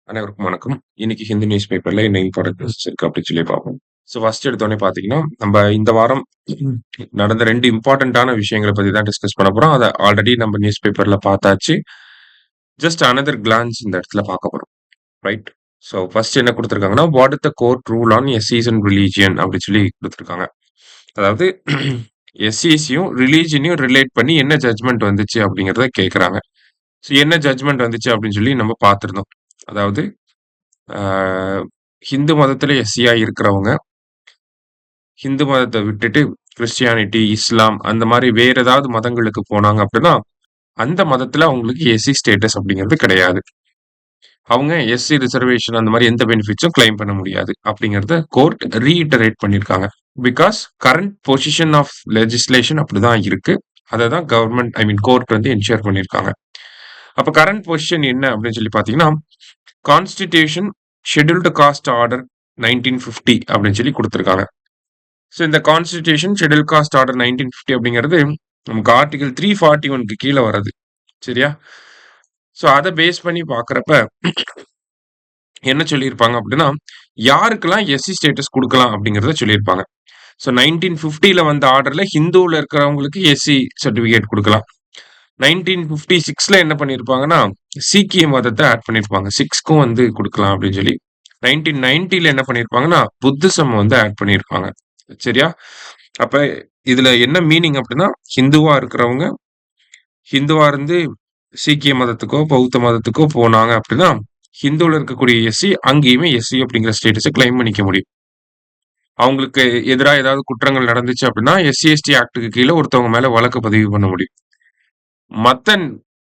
அனைவருக்கும் வணக்கம். இன்னைக்கு ஹிந்து நியூஸ் பேப்பர்ல என்ன இம்பார்ட்டன்ட் நியூஸ் இருக்கு அப்படின்னு சொல்லி பார்ப்போம். ஸோ ஃபர்ஸ்ட் எடுத்தோனே பார்த்தீங்கன்னா, நம்ம இந்த வாரம் நடந்த 2 இம்பார்ட்டன்ட்டான விஷயங்கள பத்தி தான் டிஸ்கஸ் பண்ண போறோம். அத ஆல்ரெடி நம்ம நியூஸ் பேப்பர்ல பார்த்தாச்சு. ஜஸ்ட் அனதர் கிளான்ஸ் இந்த இடத்துல பார்க்க போறோம். ரைட். ஸோ ஃபர்ஸ்ட் என்ன குடுத்திருக்காங்கன்னா, what is the court rule on எஸ்சிஸ் அண்ட் ரிலிஜியன் அப்படின்னு சொல்லி குடுத்திருக்காங்க. அதாவது எஸ்சிஸையும் ரிலிஜியனையும் ரிலேட் பண்ணி என்ன ஜட்ஜ்மென்ட் வந்துச்சு அப்படிங்கிறத கேட்கறாங்க. ஸோ என்ன ஜட்ஜ்மென்ட் வந்துச்சு அப்படின்னு சொல்லி நம்ம பார்த்திருந்தோம். அதாவது ஆ ஹிந்து மதத்தில எஸ்சியா இருக்கிறவங்க, ஹிந்து மதத்த விட்டுட்டு கிறிஸ்டியானிட்டி, இஸ்லாம் அந்த மாரி வேற ஏதாவது மதங்களுக்கு போனாங்க அப்படின்னா, அந்த மதத்தில அவங்களுக்கு எஸ்சி ஸ்டேட்டஸ் அப்படிங்கிறது கிடையாது. அவங்க எஸ்சி ரிசர்வேஷன் அந்த மாரி எந்த பெனிஃபிட்ஸும் கிளைம் பண்ண முடியாது. அப்படிங்கிறத கோர்ட் ரீஇட்டரேட் பண்ணியிருக்காங்க. Because current position of legislation அப்படிதான் இருக்கு. அத தான் கவர்ன்மெண்ட் கோர்ட் வந்து என்ஷூர் பண்ணியிருக்காங்க. அப்ப கரண்ட் பொசிஷன் என்ன அப்படின்னு சொல்லி பார்த்தீங்கன்னா, கான்ஸ்டிடியூஷன் ஷெட்யூல்டு காஸ்ட் ஆர்டர் 1950 அப்படின்னு சொல்லி குடுத்திருக்காங்க. ஸோ இந்த கான்ஸ்டிடியூஷன் ஷெட்யூல் காஸ்ட் ஆர்டர் 1950 அப்படிங்கிறது நமக்கு ஆர்டிகல் 341க்கு கீழ வர்றது. சரியா? ஸோ அத பேஸ் பண்ணி பார்க்கிறப்ப என்ன சொல்லியிருப்பாங்க அப்படின்னா, யாருக்கெல்லாம் எஸ்சி ஸ்டேட்டஸ் குடுக்கலாம் அப்படிங்கிறத சொல்லியிருப்பாங்க. ஸோ 1950ல வந்த ஆர்டர்ல ஹிந்துவுல இருக்கிறவங்களுக்கு எஸ்சி சர்டிபிகேட் குடுக்கலாம். 1956ல என்ன பண்ணியிருப்பாங்கன்னா, சீக்கிய மதத்த ஆட் பண்ணியிருப்பாங்க. சிக்ஸ்க்கும் வந்து குடுக்கலாம் அப்படின்னு சொல்லி. 1990ல என்ன பண்ணியிருப்பாங்கன்னா, புத்திசம் வந்து ஆட் பண்ணியிருப்பாங்க. சரியா? அப்ப இதுல என்ன மீனிங் அப்படின்னா, ஹிந்துவா இருந்து சீக்கிய மதத்துக்கோ, பௌத்த மதத்துக்கோ போனாங்க அப்படின்னா, ஹிந்துவுல இருக்கக்கூடிய எஸ்சி அங்கேயுமே எஸ்சி அப்படிங்கிற ஸ்டேட்டஸ கிளைம் பண்ணிக்க முடியும். அவங்களுக்கு எதிரா ஏதாவது குற்றங்கள் நடந்துச்சு அப்படின்னா, எஸ்சி, எஸ்டி ஆக்ட்க்கு கீழ ஒருத்தவங்க மேல வழக்கு பதிவு பண்ண முடியும். மத்த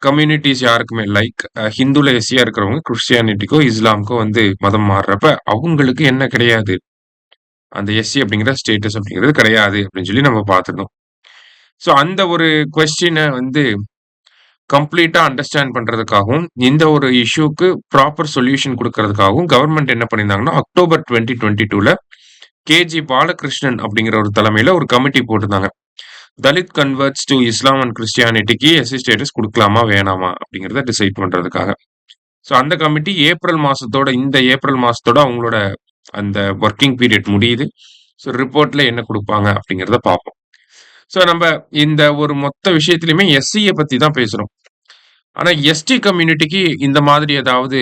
கம்யூனிட்டீஸ் யாருக்குமே லைக் ஹிந்துல எஸ்சியா இருக்கிறவங்க கிறிஸ்டியானிட்டிக்கோ, இஸ்லாம்க்கோ வந்து மதம் மாறுறப்ப, அவங்களுக்கு என்ன கிடையாது? அந்த எஸ்சி அப்படிங்கிற ஸ்டேட்டஸ் அப்படிங்கிறது கிடையாது அப்படின்னு சொல்லி நம்ம பார்த்துருந்தோம். ஸோ அந்த ஒரு கொஸ்டின வந்து கம்ப்ளீட்டா அண்டர்ஸ்டாண்ட் பண்றதுக்காகவும், இந்த ஒரு இஷ்யூக்கு ப்ராப்பர் சொல்யூஷன் குடுக்கறதுக்காகவும் கவர்ன்மெண்ட் என்ன பண்ணியிருந்தாங்கன்னா, அக்டோபர் 2022ல கே.ஜி. பாலகிருஷ்ணன் அப்படிங்கிற ஒரு தலைமையில ஒரு கமிட்டி போட்டிருந்தாங்க. Dalit converts to Islam and கிறிஸ்டியானிட்டிக்கு எஸ்சி ஸ்டேட்டஸ் குடுக்கலாமா, வேணாமா அப்படிங்கிறத டிசைட் பண்றதுக்காக. ஸோ அந்த கமிட்டி இந்த ஏப்ரல் மாசத்தோட அவங்களோட அந்த வொர்க்கிங் பீரியட் முடியுது. ஸோ ரிப்போர்ட்ல என்ன குடுப்பாங்க அப்படிங்கிறத பார்ப்போம். ஸோ நம்ப இந்த ஒரு மொத்த விஷயத்திலயுமே எஸ்சிய பத்தி தான் பேசுறோம். ஆனா எஸ்டி கம்யூனிட்டிக்கு இந்த மாதிரி ஏதாவது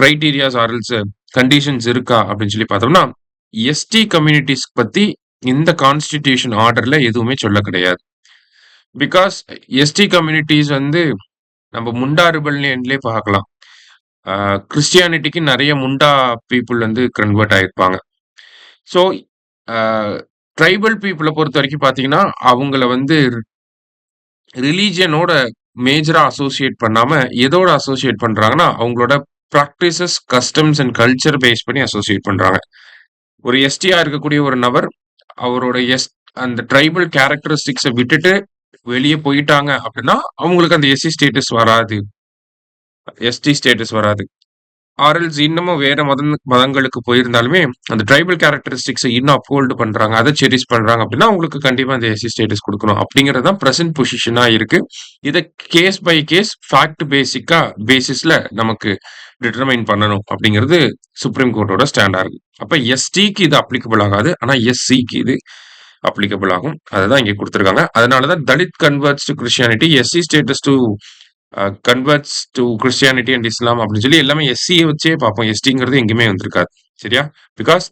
கிரைட்டீரியாஸ் ஆர் எல்ஸ் கண்டிஷன்ஸ் இருக்கா அப்படின்னு சொல்லி பார்த்தோம்னா, எஸ்டி கம்யூனிட்டீஸ் பத்தி இந்த கான்ஸ்டிடியூஷன் ஆர்டர்ல எதுவுமே சொல்ல கிடையாது. பிகாஸ் எஸ்டி கம்யூனிட்டீஸ் வந்து நம்ம முண்டா ரிபல்லியன்லயே பார்க்கலாம். கிறிஸ்டியானிட்டிக்கு நெறைய முண்டா பீப்பிள் வந்து கன்வெர்ட் ஆயிருப்பாங்க. ஸோ அ ட்ரைபல் பீப்பிள பொறுத்தவரைக்கும் பார்த்தீங்கன்னா, அவங்கள வந்து ரிலிஜியனோட மேஜரா அசோசியேட் பண்ணாம, எதோட அசோசியேட் பண்றாங்கன்னா, அவங்களோட practices, customs and culture base பண்ணி அசோசியேட் பண்றாங்க. ஒரு எஸ்டியா இருக்கக்கூடிய ஒரு நபர், அவரோட அந்த ட்ரைபல் கேரக்டரிஸ்டிக்ஸ விட்டுட்டு வெளிய போயிட்டாங்க அப்படின்னா, அவங்களுக்கு அந்த எஸ்சி ஸ்டேட்டஸ் வராது. எஸ்டி ஸ்டேட்டஸ் வராது. ஆர்எல்ஸ் இன்னமும் வேற மதங்களுக்கு போயிருந்தாலுமே, அந்த ட்ரைபல் கேரக்டரிஸ்டிக்ஸ இன்னும் அப்ஹோல்டு பண்றாங்க. அத செரிஷ் பண்றாங்க அப்படின்னா, அவங்களுக்கு கண்டிப்பா அந்த எஸ்சி ஸ்டேட்டஸ் குடுக்கணும். அப்படிங்கிறது தான் பிரசன்ட் பொசிஷனா இருக்கு. இத கேஸ் பை கேஸ் ஃபேக்ட் பேசிஸ்ல நமக்கு டிட்டர்மைன் பண்ணணும் அப்படிங்கிறது சுப்ரீம் கோர்ட்டோட ஸ்டாண்டா இருக்கு. அப்ப எஸ்டிக்கு இது அப்ளிகபிள் ஆகாது. ஆனா எஸ்சிக்கு இது அப்ளிகபிள் ஆகும். அததான் இங்க குடுத்திருக்காங்க. அதனால தான் Dalit converts to Christianity, SC status to converts to Christianity and Islam அப்படின்னு சொல்லி எல்லாமே எஸ்சிய வச்சே பார்ப்போம். எஸ்டிங்கிறது எங்கேயுமே வந்திருக்காது. சரியா? பிகாஸ்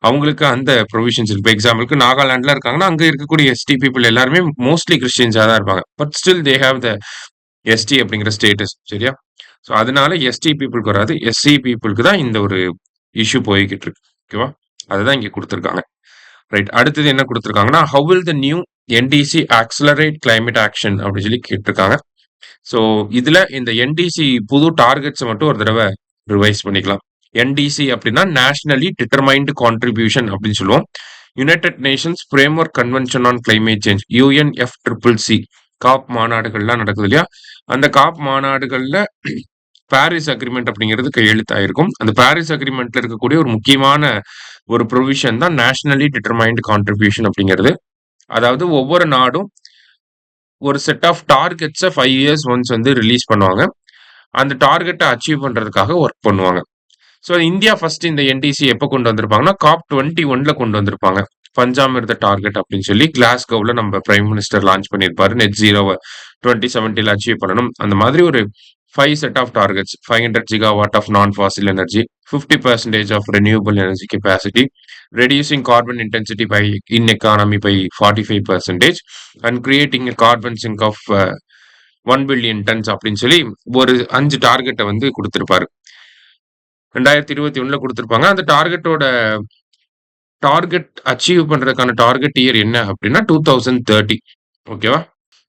அவங்களுக்கு அந்த ப்ரொவிஷன்ஸ் இருக்கு. இப்ப எக்ஸாம்பிளுக்கு நாகாலாந்துல இருக்காங்கன்னா, அங்க இருக்கக்கூடிய எஸ்டி பீப்பிள் எல்லாருமே மோஸ்ட்லி கிறிஸ்டியன்ஸா தான் இருப்பாங்க. But still they have the ST அப்படிங்கிற ஸ்டேட்டஸ். சரியா? ஸோ அதனால எஸ்டி பீப்புளுக்கு வராது. எஸ்சி பீப்புளுக்கு தான் இந்த ஒரு இஷ்யூ போய்க்கிட்டு இருக்கு. ஓகேவா? அதுதான் இங்க குடுத்திருக்காங்க. ரைட். அடுத்தது என்ன குடுத்திருக்காங்கன்னா, how will the new NDC accelerate climate action அப்படின்னு சொல்லி கேட்டிருக்காங்க. ஸோ இதுல இந்த என்டிசி புது டார்கெட்ஸ மட்டும் ஒரு தடவ ரிவைஸ் பண்ணிக்கலாம். என்டிசி அப்படின்னா நேஷனலி டிட்டர்மைன்டு கான்ட்ரிபியூஷன் அப்படின்னு சொல்லுவோம். United Nations framework convention on climate change UNFCCC காப் மாநாடுகள்லாம் நடக்குது இல்லையா? அந்த காப் மாநாடுகள்ல பாரிஸ் அக்ரிமெண்ட் அப்படிங்கிறது கையெழுத்தாயிருக்கும். அந்த பாரிஸ் அக்ரிமெண்ட்ல இருக்கக்கூடிய ஒரு முக்கியமான ஒரு ப்ரொவிஷன் தான் நேஷனலி டிட்டர்மைன்டு கான்ட்ரிபியூஷன் அப்படிங்கிறது. அதாவது ஒவ்வொரு நாடும் ஒரு செட் ஆஃப் டார்கெட்ஸ 5 இயர்ஸ் ஒன்ஸ் வந்து ரிலீஸ் பண்ணுவாங்க. அந்த டார்கெட்ட அச்சீவ் பண்றதுக்காக ஒர்க் பண்ணுவாங்க. ஸோ இந்தியா ஃபர்ஸ்ட் இந்த என்டிசி எப்ப கொண்டு வந்திருப்பாங்கன்னா, COP21ல கொண்டு வந்திருப்பாங்க. பஞ்சாமிர்த டார்கெட் அப்படின்னு சொல்லி கிளாஸ்கோவ்ல நம்ம பிரைம் மினிஸ்டர் லான்ச் பண்ணியிருப்பாரு. நெட் ஜீரோவ 2070ல அச்சீவ் பண்ணணும். அந்த மாதிரி ஒரு 5 set of targets. 500 gigawatt of non fossil energy, 50% of renewable energy capacity, reducing carbon intensity by in economy by 45% and creating a carbon sink of 1 billion tons அப்படின்னு சொல்லி ஒரு 5 டார்கெட்ட வந்து குடுத்திருப்பாரு. 2021ல குடுத்திருப்பாங்க. அந்த டார்கெட் அச்சீவ் பண்றதுக்கான டார்கெட் இயர் என்ன அப்படின்னா 2030. ஓகேவா?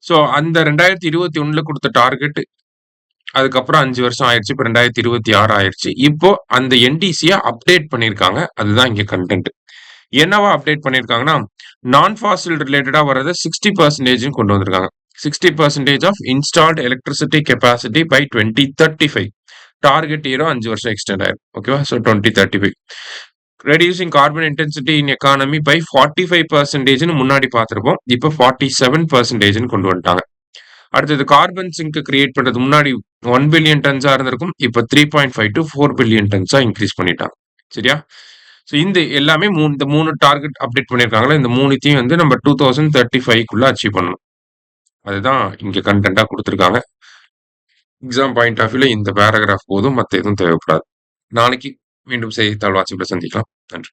ஸோ அந்த 2021ல குடுத்த டார்கெட் அதுக்கப்புறம் 5 வருஷம் ஆயிருச்சு. இப்ப 2026 ஆயிருச்சு. இப்போ அந்த என்டிசிய அப்டேட் பண்ணியிருக்காங்க. அதுதான் இங்க கன்டென்ட். என்னவா அப்டேட் பண்ணியிருக்காங்கன்னா, நான் ஃபாசில் ரிலேட்டடா வர்றத 60% கொண்டு வந்திருக்காங்க. 60% of installed electricity capacity by 2035. Target இயரும் 5 வருஷம் எக்ஸ்டெண்ட் ஆயிரும். ஓகேவா? So 2035. Reducing carbon intensity in economy by 45%ன்னு முன்னாடி பார்த்திருப்போம். இப்ப 47%ன்னு கொண்டு வந்துட்டாங்க. அடுத்தது கார்பன் சிங்க் கிரியேட் பண்றது முன்னாடி 1 பில்லியன் டன்ஸா இருந்திருக்கும். இப்ப 3.5 to 4 பில்லியன் டன்ஸா இன்கிரீஸ் பண்ணிட்டாங்க. சரியா? ஸோ இந்த எல்லாமே இந்த 3 டார்கெட் அப்டேட் பண்ணியிருக்காங்கல்ல, இந்த 3த்தையும் வந்து நம்ம 2035க்குள்ள அச்சீவ் பண்ணணும். அதுதான் இங்க கன்டென்ட்டா குடுத்திருக்காங்க. எக்ஸாம் பாயிண்ட் ஆஃப் வியூல இந்த பேராகிராஃப் போதும். மத்த எதுவும் தேவைப்படாது. நாளைக்கு மீண்டும் செய்தித்தாள் வாட்ஸ்அப்ல சந்திக்கலாம். நன்றி.